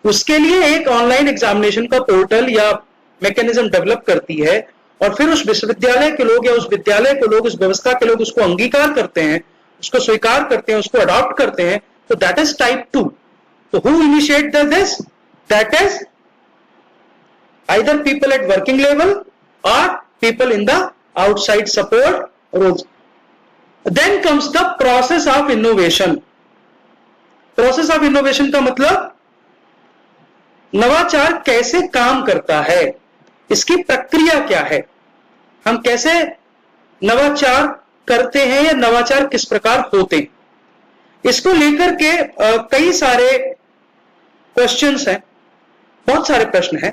उसके लिए एक ऑनलाइन एग्जामिनेशन का पोर्टल या मैकेनिज्म डेवलप करती है और फिर उस विश्वविद्यालय के लोग या उस विद्यालय के लोग, उस व्यवस्था के लोग उसको अंगीकार करते हैं, उसको स्वीकार करते हैं, उसको अडॉप्ट करते हैं, तो दैट इज टाइप 2। तो who initiate this? That is either people at working level or people in the outside support roles. Then comes the process of innovation. Process of innovation का मतलब नवाचार कैसे काम करता है, इसकी प्रक्रिया क्या है, हम कैसे नवाचार करते हैं या नवाचार किस प्रकार होते हैं, इसको लेकर के कई सारे क्वेश्चंस हैं, बहुत सारे प्रश्न हैं।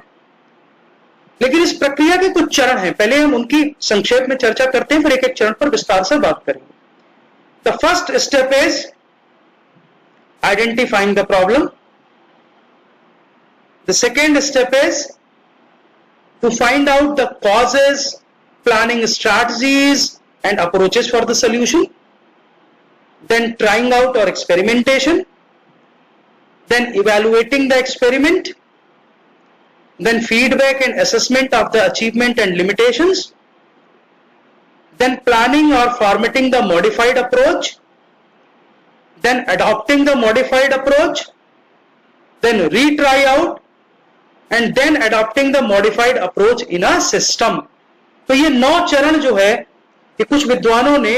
लेकिन इस प्रक्रिया के कुछ चरण हैं, पहले हम उनकी संक्षेप में चर्चा करते हैं, फिर एक एक चरण पर विस्तार से बात करेंगे। The first step is identifying the problem. The second step is to find out the causes, planning strategies and approaches for the solution, then trying out और experimentation, then evaluating the experiment, then feedback and assessment of the achievement and limitations, then planning or formatting the modified approach, then adopting the modified approach, then retry out, and then adopting the modified approach in a system. तो ये 9 चरण जो है ये कुछ विद्वानों ने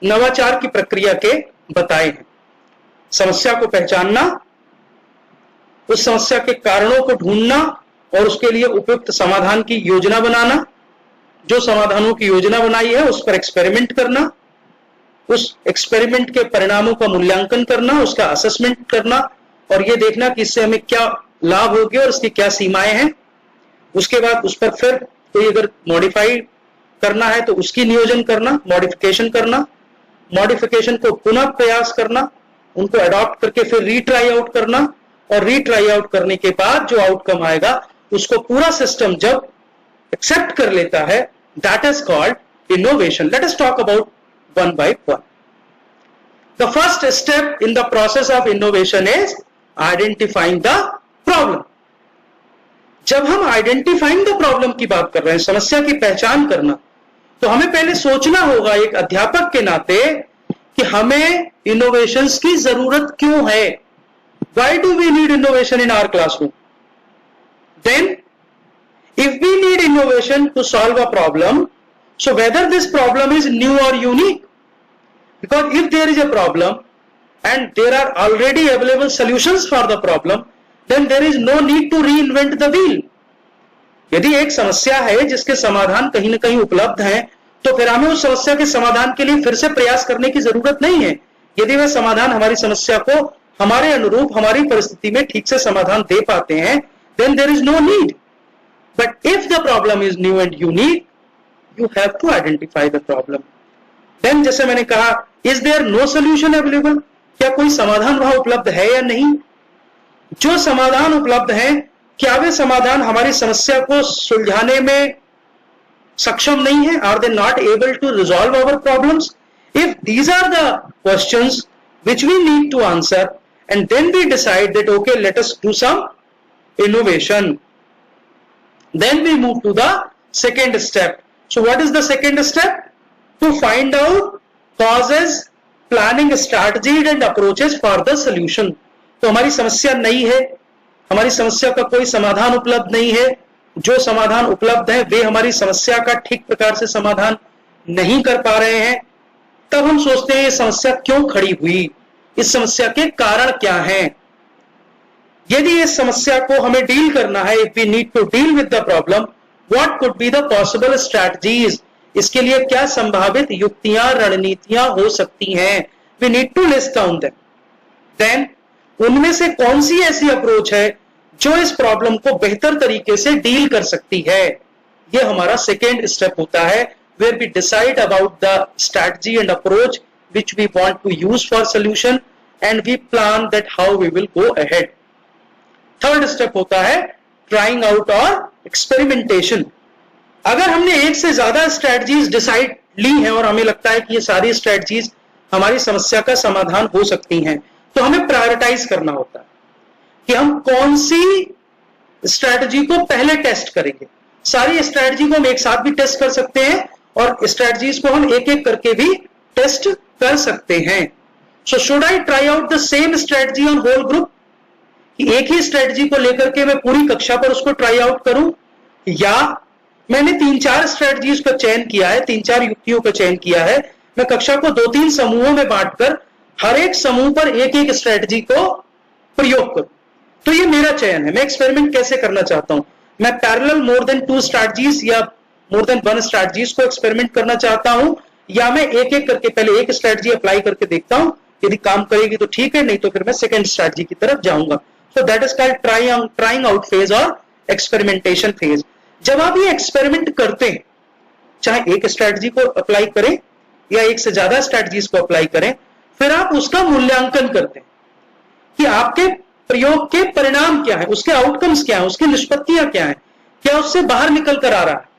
नवाचार की प्रक्रिया के बताए हैं। समस्या को पहचानना, उस समस्या के कारणों को ढूंढना और उसके लिए उपयुक्त समाधान की योजना बनाना, जो समाधानों की योजना बनाई है उस पर एक्सपेरिमेंट करना, उस एक्सपेरिमेंट के परिणामों का मूल्यांकन करना, उसका असेसमेंट करना और यह देखना कि इससे हमें क्या लाभ होगी और इसकी क्या सीमाएं हैं। उसके बाद उस पर फिर कोई अगर मॉडिफाई करना है तो उसकी नियोजन करना, मॉडिफिकेशन करना, मॉडिफिकेशन को पुनः प्रयास करना, उनको अडॉप्ट करके फिर रीट्राई आउट करना और रीट्राई आउट करने के बाद जो आउटकम आएगा उसको पूरा सिस्टम जब एक्सेप्ट कर लेता है, that is called innovation. Let us talk about one by one. The first step in the process of innovation is identifying the problem. जब हम आइडेंटिफाइंग द प्रॉब्लम की बात कर रहे हैं, समस्या की पहचान करना, तो हमें पहले सोचना होगा एक अध्यापक के नाते कि हमें इनोवेशंस की जरूरत क्यों है। Why do we need innovation in our classroom? Then, if we need innovation to solve a problem, so whether this problem is new or unique, because if there is a problem and there are already available solutions for the problem, then there is no need to reinvent the wheel. यदि एक समस्या है जिसके समाधान कहीं ना कहीं उपलब्ध हैं, तो फिर हमें उस समस्या के समाधान के लिए फिर से प्रयास करने की जरूरत नहीं है। यदि वह समाधान हमारी समस्या को हमारे अनुरूप, हमारी परिस्थिति में ठीक से समाधान दे पाते हैं, then there is no need. But if the problem is new and unique, you have to identify the problem. Then जैसे मैंने कहा, is there no solution available? क्या कोई समाधान वहां उपलब्ध है या नहीं? जो समाधान उपलब्ध है, क्या वे समाधान हमारी समस्या को सुलझाने में सक्षम नहीं है? Are they not able to resolve our problems? If these are the questions which we need to answer, and then we decide that okay, let us do some innovation. Then we move to the second step. So what is the second step? To find out causes, planning strategies and approaches for the solution. तो हमारी समस्या नई है, हमारी समस्या का कोई समाधान उपलब्ध नहीं है, जो समाधान उपलब्ध है वे हमारी समस्या का ठीक प्रकार से समाधान नहीं कर पा रहे हैं, तब हम सोचते हैं ये समस्या क्यों खड़ी हुई, इस समस्या के कारण क्या हैं। यदि इस समस्या को हमें डील करना है, if we need to deal with the problem, what could be the possible strategies, इसके लिए क्या संभावित युक्तियां, रणनीतियां हो सकती हैं, we need to list down them. Then उनमें से कौन सी ऐसी अप्रोच है जो इस प्रॉब्लम को बेहतर तरीके से डील कर सकती है, ये हमारा सेकेंड स्टेप होता है, where we decide about the strategy and approach which we want to use for solution and we plan that how we will go ahead. Third step होता है trying out or experimentation. अगर हमने एक से ज्यादा strategies decide ली हैं और हमें लगता है कि ये सारी स्ट्रेटजीज हमारी समस्या का समाधान हो सकती हैं, तो हमें प्रायोरिटाइज करना होता है कि हम कौन सी स्ट्रेटजी को पहले टेस्ट करेंगे। सारी स्ट्रेटजी को हम एक साथ भी टेस्ट कर सकते हैं और स्ट्रेटजीज को हम एक एक करके भी टेस्ट कर सकते हैं। So should I try out the same strategy on whole group, एक ही स्ट्रेटजी को लेकर के मैं पूरी कक्षा पर उसको ट्राई आउट करूं, या मैंने 3-4 स्ट्रेटजीज का चयन किया है, 3-4 युक्तियों का चयन किया है, मैं कक्षा को 2-3 समूहों में बांटकर हर एक समूह पर एक एक स्ट्रेटजी को प्रयोग करूं। तो ये मेरा चयन है, मैं एक्सपेरिमेंट कैसे करना चाहता हूं। मैं पैरेलल मोर देन 2 स्ट्रैटेजीज या मोर देन 1 स्ट्रैटेजीज को एक्सपेरिमेंट करना चाहता हूं, या मैं एक एक करके पहले एक स्ट्रैटेजी अप्लाई करके देखता हूं, यदि काम करेगी तो ठीक है, नहीं तो फिर मैं सेकंड स्ट्रैटेजी की तरफ जाऊंगा। सो that is called trying out phase और एक्सपेरिमेंटेशन फेज। जब आप ये एक्सपेरिमेंट करते हैं, चाहे एक स्ट्रैटेजी को अप्लाई करें या एक से ज्यादा स्ट्रैटेजीज को अप्लाई करें, फिर आप उसका मूल्यांकन करते हैं कि आपके प्रयोग के परिणाम क्या है, उसके आउटकम्स क्या है, उसकी निष्पत्तियां क्या है, क्या उससे बाहर निकल कर आ रहा है,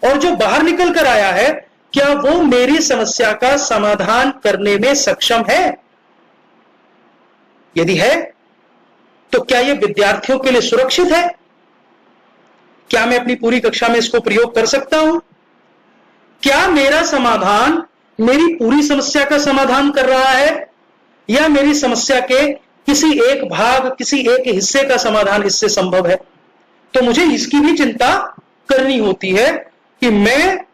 और जो बाहर निकल कर आया है क्या वो मेरी समस्या का समाधान करने में सक्षम है। यदि है तो क्या यह विद्यार्थियों के लिए सुरक्षित है, क्या मैं अपनी पूरी कक्षा में इसको प्रयोग कर सकता हूं, क्या मेरा समाधान मेरी पूरी समस्या का समाधान कर रहा है, या मेरी समस्या के किसी एक भाग, किसी एक हिस्से का समाधान इससे संभव है। तो मुझे इसकी भी चिंता करनी होती है कि मैं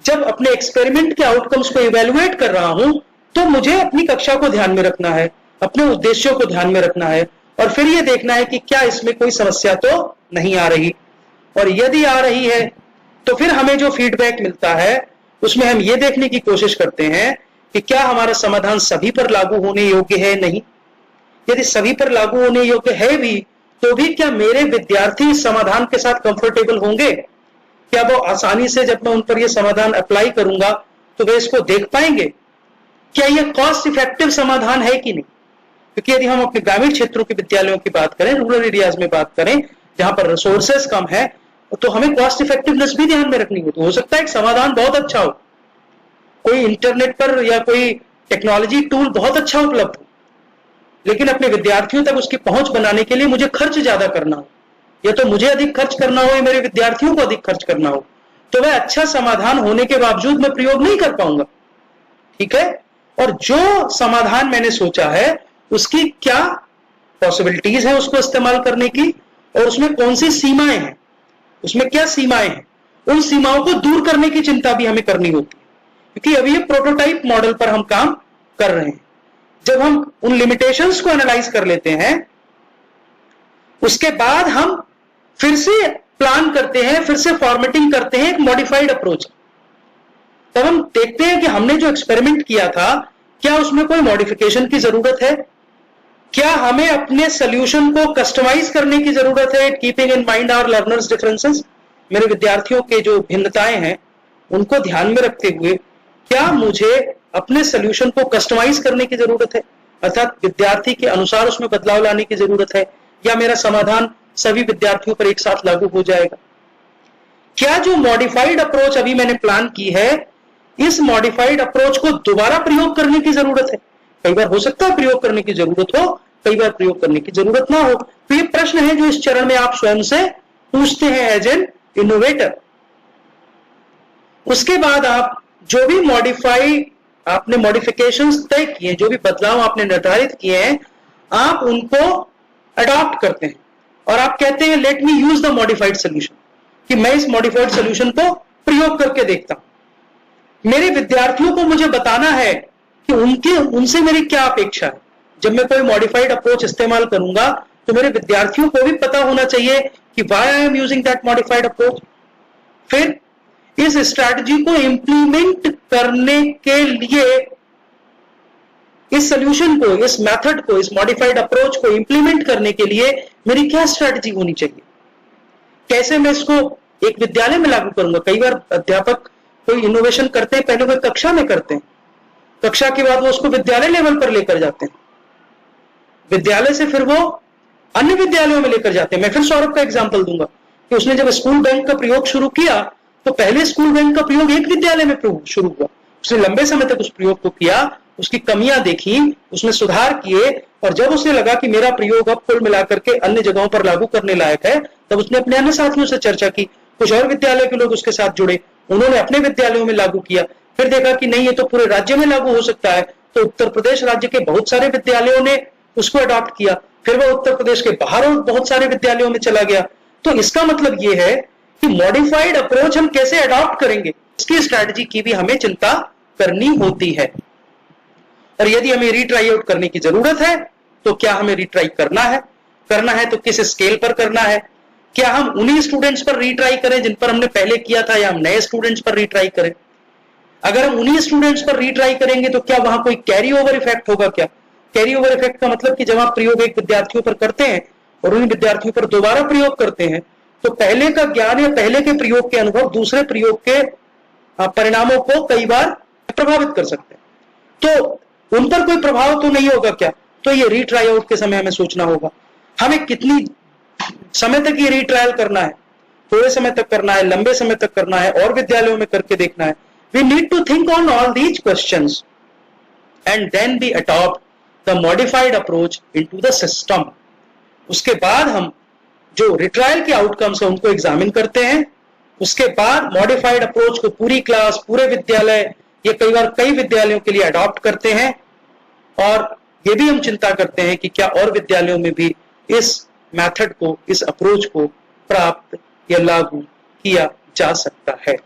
जब अपने एक्सपेरिमेंट के आउटकम्स को इवैल्यूएट कर रहा हूं, तो मुझे अपनी कक्षा को ध्यान में रखना है, अपने उद्देश्यों को ध्यान में रखना है, और फिर यह देखना है कि क्या इसमें कोई समस्या तो नहीं आ रही, और यदि आ रही है तो फिर हमें जो फीडबैक मिलता है उसमें हम ये देखने की कोशिश करते हैं कि क्या हमारा समाधान सभी पर लागू होने योग्य है, नहीं। यदि सभी पर लागू होने योग्य है भी, तो भी क्या मेरे विद्यार्थी इस समाधान के साथ कंफर्टेबल होंगे, क्या वो आसानी से जब मैं उन पर यह समाधान अप्लाई करूंगा तो वे इसको देख पाएंगे, क्या यह कॉस्ट इफेक्टिव समाधान है कि नहीं। क्योंकि यदि हम अपने ग्रामीण क्षेत्रों के विद्यालयों की बात करें, रूरल एरियाज में बात करें जहां पर रिसोर्सेस कम है, तो हमें कॉस्ट इफेक्टिवनेस भी ध्यान में रखनी होती है। हो सकता है एक समाधान बहुत अच्छा हो, कोई इंटरनेट पर या कोई टेक्नोलॉजी टूल बहुत अच्छा उपलब्ध हो, लेकिन अपने विद्यार्थियों तक उसकी पहुंच बनाने के लिए मुझे खर्च ज्यादा करना हो, या तो मुझे अधिक खर्च करना हो या मेरे विद्यार्थियों को अधिक खर्च करना हो, तो वह अच्छा समाधान होने के बावजूद मैं प्रयोग नहीं कर पाऊंगा। ठीक है, और जो समाधान मैंने सोचा है उसकी क्या पॉसिबिलिटीज है उसको इस्तेमाल करने की, और उसमें कौन सी सीमाएं हैं, उसमें क्या सीमाएं हैं, उन सीमाओं को दूर करने की चिंता भी हमें करनी होती है। क्योंकि अभी ये प्रोटोटाइप मॉडल पर हम काम कर रहे हैं। जब हम उन लिमिटेशंस को एनालाइज कर लेते हैं, उसके बाद हम फिर से प्लान करते हैं, फिर से फॉर्मेटिंग करते हैं एक मॉडिफाइड अप्रोच। तब हम देखते हैं कि हमने जो एक्सपेरिमेंट किया था, क्या उसमें कोई मॉडिफिकेशन की जरूरत है, क्या हमें अपने सोल्यूशन को कस्टमाइज करने की जरूरत है, keeping in mind our learners differences, मेरे विद्यार्थियों के जो भिन्नताएं हैं उनको ध्यान में रखते हुए क्या मुझे अपने सोल्यूशन को कस्टमाइज करने की जरूरत है, अर्थात विद्यार्थी के अनुसार उसमें बदलाव लाने की जरूरत है, या मेरा समाधान सभी विद्यार्थियों पर एक साथ लागू हो जाएगा। क्या जो मॉडिफाइड अप्रोच अभी मैंने प्लान की है, इस मॉडिफाइड अप्रोच को दोबारा प्रयोग करने की जरूरत है। कई बार हो सकता है प्रयोग करने की जरूरत हो, कई बार प्रयोग करने की जरूरत ना हो। तो ये प्रश्न है जो इस चरण में आप स्वयं से पूछते हैं एज एन इनोवेटर। उसके बाद आप जो भी आपने मॉडिफिकेशंस तय किए, जो भी बदलाव आपने निर्धारित किए हैं, आप उनको अडॉप्ट करते हैं और आप कहते हैं let me use the modified solution, कि मैं इस मॉडिफाइड सोल्यूशन को प्रयोग करके देखता हूं। मेरे विद्यार्थियों को मुझे बताना है कि उनसे मेरी क्या अपेक्षा है। जब मैं कोई मॉडिफाइड अप्रोच इस्तेमाल करूंगा तो मेरे विद्यार्थियों को भी पता होना चाहिए कि why I am using that modified approach. फिर इस स्ट्रैटेजी को इंप्लीमेंट करने के लिए, इस सॉल्यूशन को, इस मेथड को, इस मॉडिफाइड अप्रोच को इंप्लीमेंट करने के लिए मेरी क्या स्ट्रैटेजी होनी चाहिए, कैसे मैं इसको एक विद्यालय में लागू करूंगा। कई बार अध्यापक कोई इनोवेशन करते हैं, पहले वो कक्षा में करते हैं, कक्षा के बाद वो उसको विद्यालय लेवल पर लेकर जाते हैं, विद्यालय से फिर वो अन्य विद्यालयों में लेकर जाते हैं। मैं फिर सौरभ का एग्जांपल दूंगा कि उसने जब स्कूल बैंक का प्रयोग शुरू किया तो पहले स्कूल बैंक का प्रयोग एक विद्यालय में शुरू हुआ, उसने लंबे समय तक उस प्रयोग को किया, उसकी कमियां देखी, उसमें सुधार किए, और जब उसे लगा कि मेरा प्रयोग अब कुल मिलाकर के अन्य जगहों पर लागू करने लायक है, तब उसने अपने अन्य साथियों से चर्चा की, कुछ और विद्यालय के लोग उसके साथ जुड़े, उन्होंने अपने विद्यालयों में लागू किया, फिर देखा कि नहीं, ये तो पूरे राज्य में लागू हो सकता है, तो उत्तर प्रदेश राज्य के बहुत सारे विद्यालयों ने उसको अडॉप्ट किया, फिर वह उत्तर प्रदेश के बाहर बहुत सारे विद्यालयों में चला गया। तो इसका मतलब यह है कि मॉडिफाइड अप्रोच हम कैसे अडॉप्ट करेंगे, इसकी स्ट्रैटेजी की भी हमें चिंता करनी होती है। और यदि हमें रीट्राई आउट करने की जरूरत है तो क्या हमें रीट्राई करना है तो किस स्केल पर करना है, क्या हम उन्हीं स्टूडेंट्स पर रीट्राई करें जिन पर हमने पहले किया था, या हम नए स्टूडेंट्स पर रीट्राई करें। अगर हम उन्हीं स्टूडेंट्स पर रीट्राई करेंगे तो क्या वहां कोई कैरी ओवर इफेक्ट होगा? क्या कैरी ओवर इफेक्ट का मतलब कि जब आप प्रयोग एक विद्यार्थियों पर करते हैं और उन विद्यार्थियों पर दोबारा प्रयोग करते हैं तो पहले का ज्ञान या पहले के प्रयोग के अनुभव दूसरे प्रयोग के परिणामों को कई बार प्रभावित कर सकते हैं, तो उन पर कोई प्रभाव तो नहीं होगा क्या? तो ये रीट्राई आउट के समय हमें सोचना होगा, हमें कितनी समय तक ये रीट्रायल करना है, थोड़े समय तक करना है, लंबे समय तक करना है, और विद्यालयों में करके देखना है। We need to think on all these questions and then we adopt the modified approach into the system. उसके बाद हम जो रिट्रायल के आउटकम्स है उनको एग्जामिन करते हैं, उसके बाद मॉडिफाइड अप्रोच को पूरी क्लास, पूरे विद्यालय, ये कई बार कई विद्यालयों के लिए अडॉप्ट करते हैं, और ये भी हम चिंता करते हैं कि क्या और विद्यालयों में भी इस मेथड को, इस अप्रोच को प्राप्त या लागू किया जा सकता है।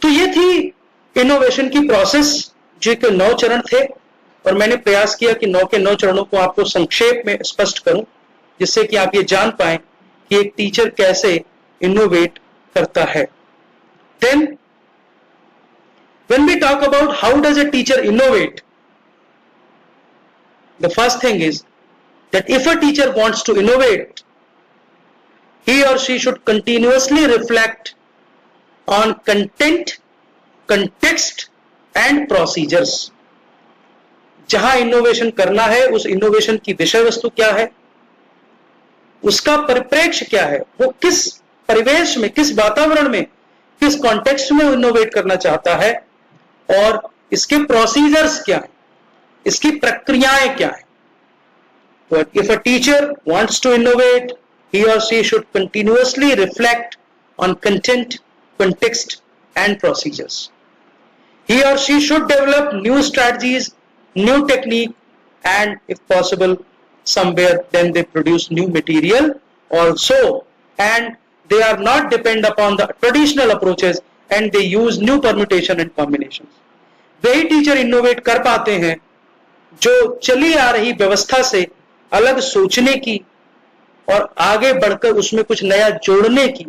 तो ये थी इनोवेशन की प्रोसेस, जो कि 9 चरण थे, और मैंने प्रयास किया कि 9 के 9 चरणों को आपको संक्षेप में स्पष्ट करूं, जिससे कि आप ये जान पाएं कि एक टीचर कैसे इनोवेट करता है। Then, when we talk about how does a teacher innovate, the first thing is that if a teacher wants to innovate, he or she should continuously reflect on content, context and procedures. जहां innovation करना है उस innovation की विषय वस्तु क्या है, उसका परिप्रेक्ष्य क्या है, वो किस परिवेश में, किस वातावरण में, किस कॉन्टेक्स्ट में इनोवेट करना चाहता है, और इसके प्रोसीजर्स क्या है, इसकी प्रक्रियाएं क्या है। तो if a teacher wants to innovate, he or she should continuously reflect on content, context and procedures. He or she should develop new strategies, new technique, and if possible somewhere then they produce new material also, and they are not depend upon the traditional approaches and they use new permutation and combinations. वही teacher innovate कर पाते हैं जो चली आ रही व्यवस्था से अलग सोचने की और आगे बढ़कर उसमें कुछ नया जोड़ने की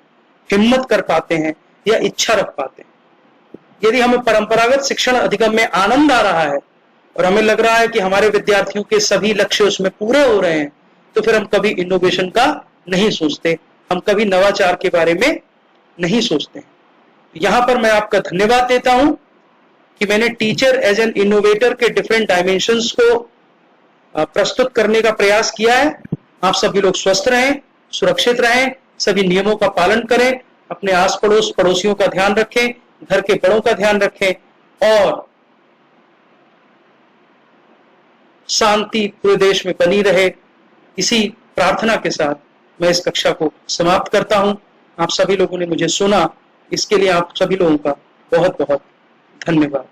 हिम्मत कर पाते हैं या इच्छा रख पाते हैं। यदि हमें परंपरागत शिक्षण अधिगम में आनंद आ रहा है और हमें लग रहा है कि हमारे विद्यार्थियों के सभी लक्ष्य उसमें पूरे हो रहे हैं, तो फिर हम कभी इनोवेशन का नहीं सोचते, हम कभी नवाचार के बारे में नहीं सोचते। यहां पर मैं आपका धन्यवाद देता हूं कि मैंने टीचर एज एन इनोवेटर के डिफरेंट डायमेंशंस को प्रस्तुत करने का प्रयास किया है। आप सभी लोग स्वस्थ रहें, सुरक्षित रहें, सभी नियमों का पालन करें, अपने आस पड़ोस पड़ोसियों का ध्यान रखें, घर के बड़ों का ध्यान रखें, और शांति पूरे देश में बनी रहे। इसी प्रार्थना के साथ मैं इस कक्षा को समाप्त करता हूं। आप सभी लोगों ने मुझे सुना, इसके लिए आप सभी लोगों का बहुत बहुत धन्यवाद।